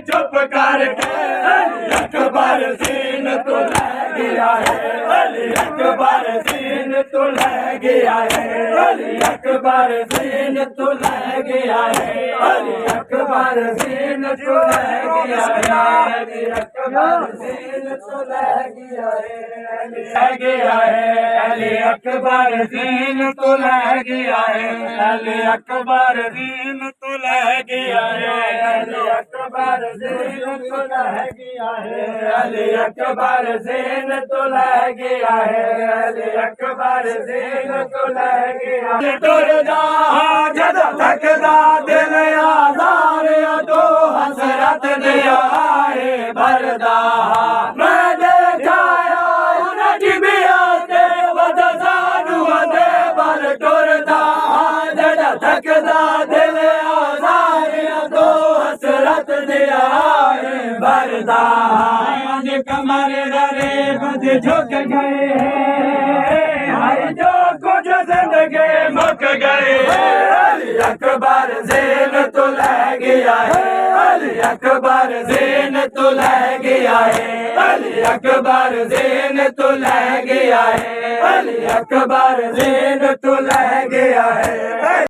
चुप करके अली अकबर सीन तो ले गया है, अली अकबर सीन तो ले गया है, अली अकबर सीन तो ले गया है, अली अकबर सीन तो ले गया है, अली अकबर सीन तो ले गया है, अली अकबर सीन तो ले गया है, अली अकबर सीन तो ले गया है, अली अकबर सीन तो ले गया है, अली अकबर सीन तो ले गया है, अली अकबर सीन तो ले गया है। टुरदा जद थकदा दिल आज़ार तो हसरत दे आए भरदा, मैं देखाया उनकी बिया ते वद सानू दे बल टुरदा जद थकदा दिल आज़ार तो हसरत दे आए भरदा। आज कमर दरे बद झुक गए हैं, हर जो कुछ जिंदगी मुक गए, अली अकबर ज़ेन तो ले गया है, अली अकबर ज़ेन तो ले गया है, अली अकबर ज़ेन तो ले गया है, अली अकबर ज़ेन तो ले गया है।